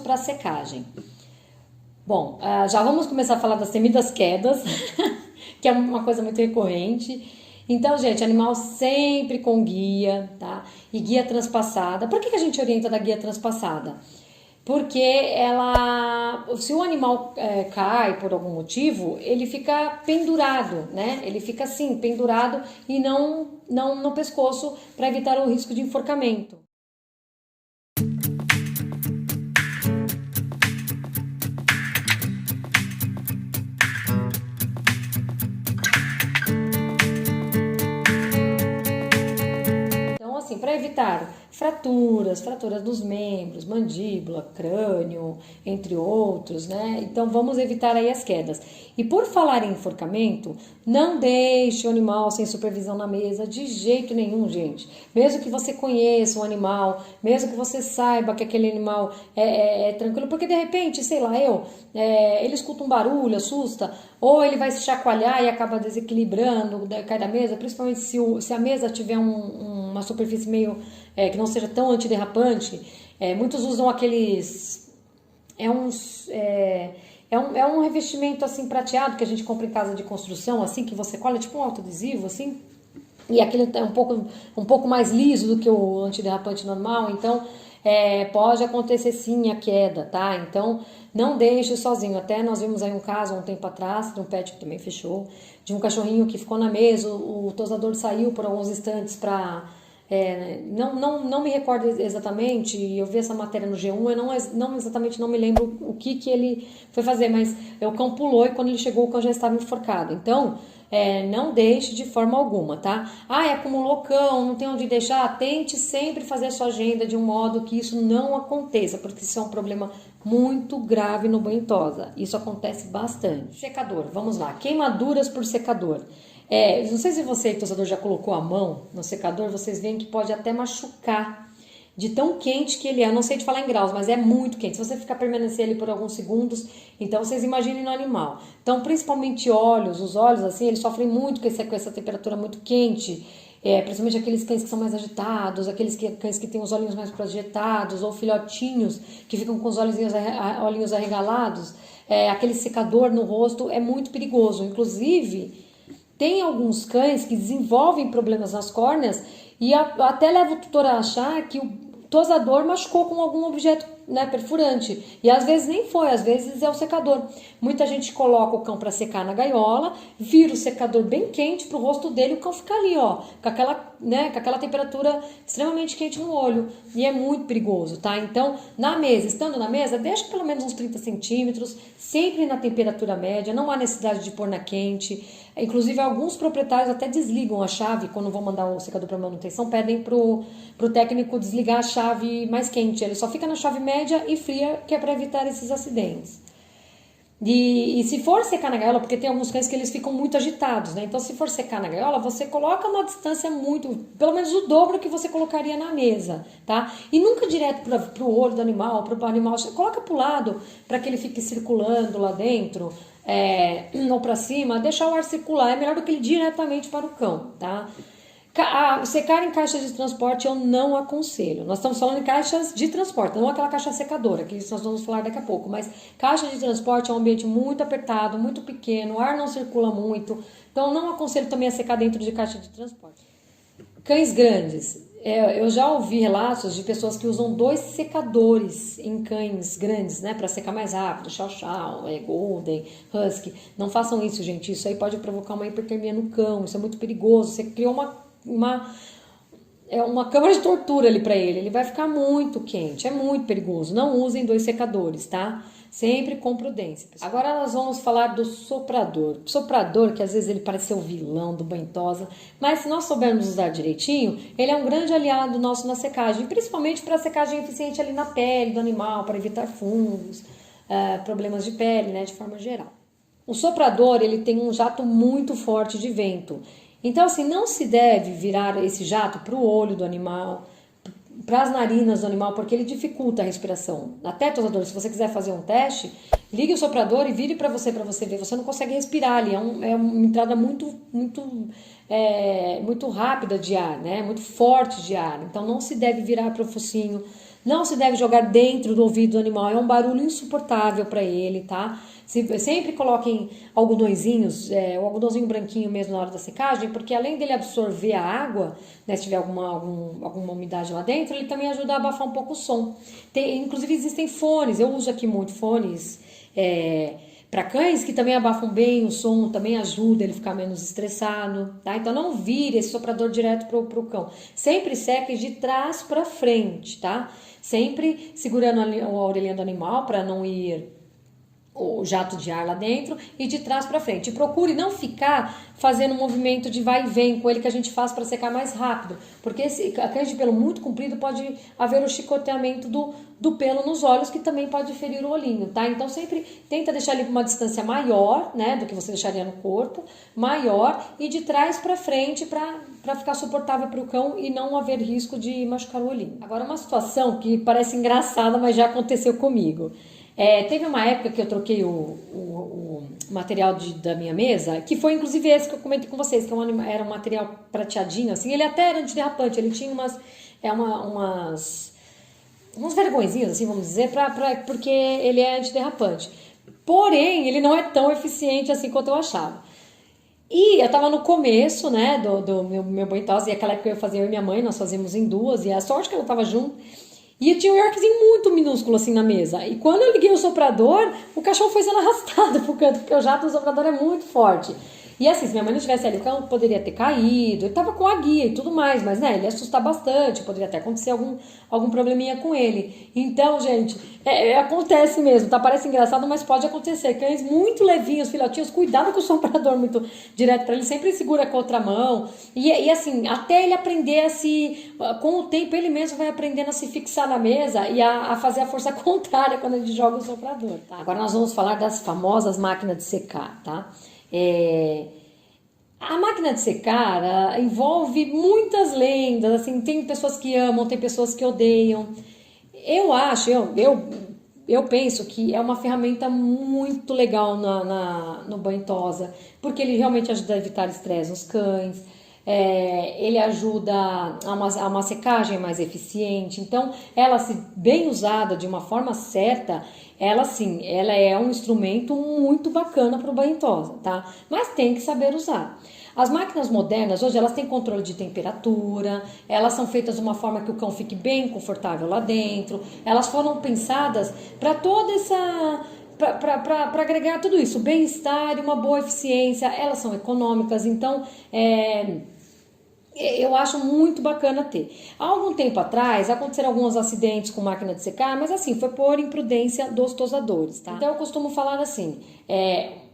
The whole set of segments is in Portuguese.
para a secagem. Bom, já vamos começar a falar das temidas quedas, que é uma coisa muito recorrente. Então, gente, animal sempre com guia, tá? E guia transpassada. Por que a gente orienta da guia transpassada? Porque se o animal cai por algum motivo, ele fica pendurado, né? Ele fica assim, pendurado e não no pescoço para evitar o risco de enforcamento. Assim, para evitar fraturas dos membros, mandíbula, crânio, entre outros, né? Então vamos evitar aí as quedas. E por falar em enforcamento, não deixe o animal sem supervisão na mesa de jeito nenhum, gente. Mesmo que você conheça o animal, mesmo que você saiba que aquele animal é tranquilo, porque de repente, sei lá, ele escuta um barulho, assusta, ou ele vai se chacoalhar e acaba desequilibrando, cai da mesa, principalmente se a mesa tiver uma superfície meio que não seja tão antiderrapante. Muitos usam aqueles... É um revestimento assim prateado que a gente compra em casa de construção, assim, que você cola, tipo um autoadesivo, assim, e aquele é um pouco mais liso do que o antiderrapante normal, então pode acontecer sim a queda, tá? Então não deixe sozinho. Até nós vimos aí um caso há um tempo atrás, de um pet que também fechou, de um cachorrinho que ficou na mesa, o tosador saiu por alguns instantes para... não me recordo exatamente, eu vi essa matéria no G1, eu não exatamente não me lembro o que ele foi fazer, mas o cão pulou e quando ele chegou o cão já estava enforcado. Então, não deixe de forma alguma, tá? Acumulou cão, não tem onde deixar, tente sempre fazer a sua agenda de um modo que isso não aconteça, porque isso é um problema muito grave no banho tosa. Isso acontece bastante. Secador, vamos lá, queimaduras por secador. Não sei se você, tosador, já colocou a mão no secador, vocês veem que pode até machucar de tão quente que ele é. Não sei te falar em graus, mas é muito quente. Se você ficar permanecer ali por alguns segundos, então vocês imaginem no animal. Então, principalmente os olhos, assim, eles sofrem muito com essa temperatura muito quente. Principalmente aqueles cães que são mais agitados, aqueles cães que têm os olhinhos mais projetados, ou filhotinhos que ficam com os olhinhos arregalados. Aquele secador no rosto é muito perigoso. Inclusive... tem alguns cães que desenvolvem problemas nas córneas e até leva o tutor a achar que o tosador machucou com algum objeto, né, perfurante. E às vezes nem foi, às vezes é o secador. Muita gente coloca o cão para secar na gaiola, vira o secador bem quente pro rosto dele e o cão fica ali, ó, com aquela temperatura extremamente quente no olho. E é muito perigoso, tá? Então, estando na mesa, deixa pelo menos uns 30 centímetros, sempre na temperatura média, não há necessidade de pôr na quente. Inclusive, alguns proprietários até desligam a chave, quando vão mandar o secador para manutenção, pedem pro técnico desligar a chave mais quente. Ele só fica na chave média e fria, que é para evitar esses acidentes. E se for secar na gaiola, porque tem alguns cães que eles ficam muito agitados, né? Então, se for secar na gaiola, você coloca uma distância pelo menos o dobro que você colocaria na mesa, tá? E nunca direto pro olho do animal, pro animal, coloca pro lado, para que ele fique circulando lá dentro, ou para cima, deixar o ar circular, é melhor do que ele diretamente para o cão, tá? Secar em caixas de transporte eu não aconselho. Nós estamos falando em caixas de transporte, não aquela caixa secadora, que nós vamos falar daqui a pouco. Mas caixa de transporte é um ambiente muito apertado, muito pequeno, o ar não circula muito. Então não aconselho também a secar dentro de caixa de transporte. Cães grandes. Eu já ouvi relatos de pessoas que usam 2 secadores em cães grandes, né, para secar mais rápido, Chow Chow, Golden, Husky. Não façam isso, gente. Isso aí pode provocar uma hipertermia no cão. Isso é muito perigoso. Você criou uma câmara de tortura ali para ele vai ficar muito quente, é muito perigoso. Não usem 2 secadores, tá? Sempre com prudência, pessoal. Agora nós vamos falar do soprador. Soprador, que às vezes ele parece ser o vilão do banho tosa, mas se nós soubermos usar direitinho, ele é um grande aliado nosso na secagem, principalmente para secagem eficiente ali na pele do animal, para evitar fungos, problemas de pele, né, de forma geral. O soprador, ele tem um jato muito forte de vento. Então, assim, não se deve virar esse jato para o olho do animal, para as narinas do animal, porque ele dificulta a respiração. Até, tosador, se você quiser fazer um teste, ligue o soprador e vire para você ver. Você não consegue respirar ali, é uma entrada muito rápida de ar, né? Muito forte de ar. Então, não se deve virar para o focinho, Não se deve jogar dentro do ouvido do animal, é um barulho insuportável para ele, tá? Sempre coloquem algodõezinhos, o algodãozinho branquinho mesmo na hora da secagem, porque além dele absorver a água, né, se tiver alguma umidade lá dentro, ele também ajuda a abafar um pouco o som. Inclusive existem fones, eu uso aqui muito fones para cães que também abafam bem o som, também ajuda ele a ficar menos estressado, tá? Então não vire esse soprador direto pro cão. Sempre seque de trás para frente, tá? Sempre segurando a orelhinha do animal para não ir o jato de ar lá dentro e de trás para frente. E procure não ficar fazendo um movimento de vai e vem com ele que a gente faz para secar mais rápido, porque esse cães de pelo muito comprido pode haver o chicoteamento do pelo nos olhos, que também pode ferir o olhinho, tá? Então sempre tenta deixar ele com uma distância maior, né, do que você deixaria no corpo, maior e de trás para frente para ficar suportável para o cão e não haver risco de machucar o olhinho. Agora uma situação que parece engraçada, mas já aconteceu comigo. Teve uma época que eu troquei o material da minha mesa, que foi inclusive esse que eu comentei com vocês, que era um material prateadinho, assim, ele até era antiderrapante, ele tinha uns vergõezinhos, assim, vamos dizer, porque ele é antiderrapante. Porém, ele não é tão eficiente assim quanto eu achava. E eu tava no começo, né, do meu banho e tal, e aquela época eu fazia eu e minha mãe, nós fazíamos em duas, e a sorte que ela tava junto. E eu tinha um Yorkzinho muito minúsculo assim na mesa. E quando eu liguei o soprador, o cachorro foi sendo arrastado pro canto, porque o jato do soprador é muito forte. E assim, se minha mãe não estivesse ali, o cão poderia ter caído. Ele tava com a guia e tudo mais, mas né, ele ia assustar bastante, poderia até acontecer algum probleminha com ele. Então, gente, acontece mesmo, tá? Parece engraçado, mas pode acontecer. Cães muito levinhos, filhotinhos, cuidado com o soprador muito direto para ele, sempre segura com a outra mão. E assim, até ele aprender com o tempo, ele mesmo vai aprendendo a se fixar na mesa e a fazer a força contrária quando ele joga o soprador, tá? Agora nós vamos falar das famosas máquinas de secar, tá? A máquina de secar envolve muitas lendas, assim, tem pessoas que amam, tem pessoas que odeiam. Eu penso que é uma ferramenta muito legal no banho tosa, porque ele realmente ajuda a evitar estresse nos cães, ele ajuda a uma secagem mais eficiente. Então, ela, se bem usada de uma forma certa, ela sim, ela é um instrumento muito bacana para o banho tosa, tá? Mas tem que saber usar. As máquinas modernas, hoje, elas têm controle de temperatura, elas são feitas de uma forma que o cão fique bem confortável lá dentro, elas foram pensadas para toda essa... para agregar tudo isso, bem-estar e uma boa eficiência, elas são econômicas, então eu acho muito bacana ter. Há algum tempo atrás aconteceram alguns acidentes com máquina de secar, mas assim, foi por imprudência dos tosadores, tá? Então eu costumo falar assim,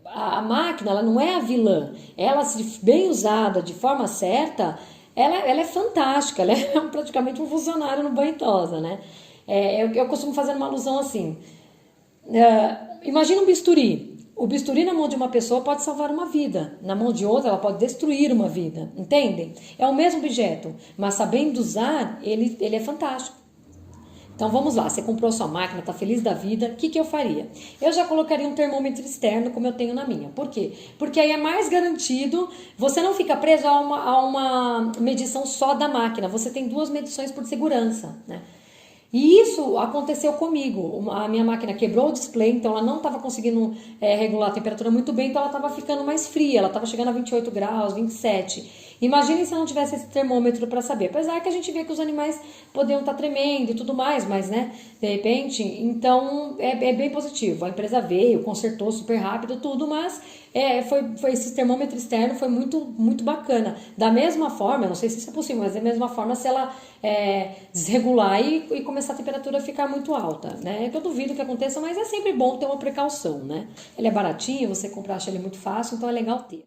a máquina, ela não é a vilã, ela, se bem usada de forma certa, ela é fantástica, ela é praticamente um funcionário no banho tosa, né? Eu costumo fazer uma alusão assim, imagina um bisturi. O bisturi na mão de uma pessoa pode salvar uma vida, na mão de outra ela pode destruir uma vida, entendem? É o mesmo objeto, mas sabendo usar, ele é fantástico. Então vamos lá, você comprou sua máquina, tá feliz da vida, o que eu faria? Eu já colocaria um termômetro externo como eu tenho na minha. Por quê? Porque aí é mais garantido, você não fica preso a uma medição só da máquina, você tem duas medições por segurança, né? E isso aconteceu comigo. A minha máquina quebrou o display, então ela não estava conseguindo regular a temperatura muito bem, então ela estava ficando mais fria, ela estava chegando a 28 graus, 27. Imagine se eu não tivesse esse termômetro para saber. Apesar que a gente vê que os animais podiam estar tremendo e tudo mais, mas, né, de repente, então é bem positivo. A empresa veio, consertou super rápido tudo, mas foi esse termômetro externo foi muito, muito bacana. Da mesma forma, não sei se isso é possível, mas da mesma forma, se ela desregular e começar a temperatura a ficar muito alta, né? É que eu duvido que aconteça, mas é sempre bom ter uma precaução, né? Ele é baratinho, você compra, acha ele muito fácil, então é legal ter.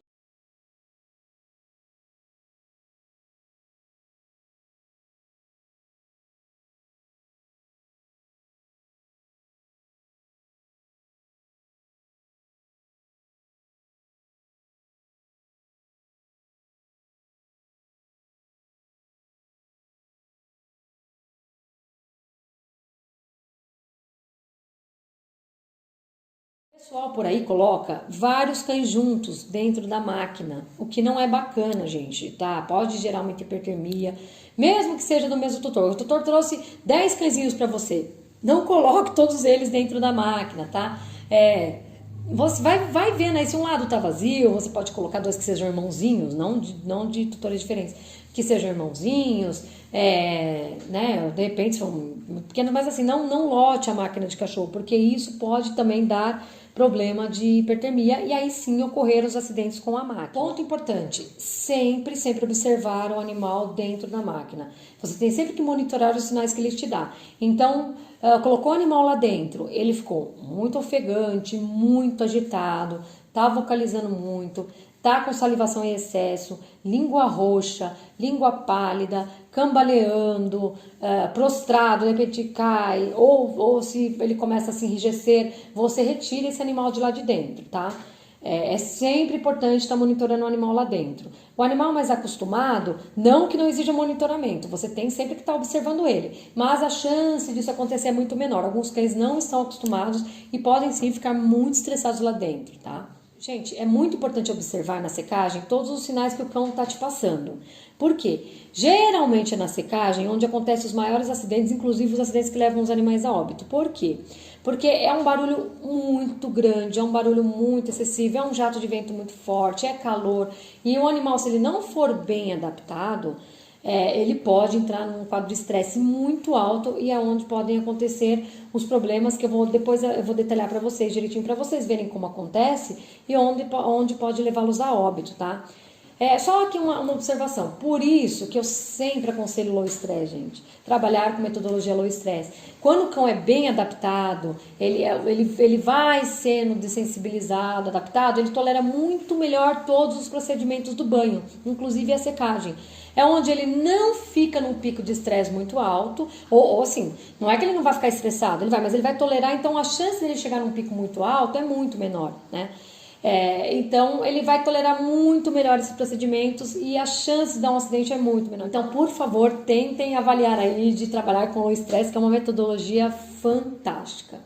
O pessoal por aí coloca vários cães juntos dentro da máquina, o que não é bacana, gente, tá? Pode gerar muita hipertermia, mesmo que seja do mesmo tutor. O tutor trouxe 10 cãezinhos para você. Não coloque todos eles dentro da máquina, tá? Você vai vendo aí, se um lado tá vazio, você pode colocar dois que sejam irmãozinhos, não de tutores diferentes, que sejam irmãozinhos, né? De repente são pequenos, mas assim, não lote a máquina de cachorro, porque isso pode também dar problema de hipertermia e aí sim ocorrer os acidentes com a máquina. Ponto importante, sempre observar o animal dentro da máquina. Você tem sempre que monitorar os sinais que ele te dá. Então, colocou o animal lá dentro, ele ficou muito ofegante, muito agitado, tá vocalizando muito, tá com salivação em excesso, língua roxa, língua pálida, cambaleando, prostrado, de repente cai, ou se ele começa a se enrijecer, você retira esse animal de lá de dentro, tá? É sempre importante estar monitorando o animal lá dentro. O animal mais acostumado, não que não exija monitoramento, você tem sempre que estar observando ele, mas a chance disso acontecer é muito menor. Alguns cães não estão acostumados e podem sim ficar muito estressados lá dentro, tá? Gente, é muito importante observar na secagem todos os sinais que o cão está te passando. Por quê? Geralmente é na secagem onde acontecem os maiores acidentes, inclusive os acidentes que levam os animais a óbito. Por quê? Porque é um barulho muito grande, é um barulho muito excessivo, é um jato de vento muito forte, é calor. E o animal, se ele não for bem adaptado, ele pode entrar num quadro de estresse muito alto e é onde podem acontecer os problemas que depois eu vou detalhar para vocês direitinho, para vocês verem como acontece e onde pode levá-los a óbito, tá? Só aqui uma observação, por isso que eu sempre aconselho low stress, gente, trabalhar com metodologia low stress. Quando o cão é bem adaptado, ele vai sendo desensibilizado, adaptado, ele tolera muito melhor todos os procedimentos do banho, inclusive a secagem. É onde ele não fica num pico de estresse muito alto, ou assim, não é que ele não vai ficar estressado, mas ele vai tolerar, então a chance dele chegar num pico muito alto é muito menor, né? Então ele vai tolerar muito melhor esses procedimentos e a chance de dar um acidente é muito menor. Então, por favor, tentem avaliar aí de trabalhar com o estresse, que é uma metodologia fantástica.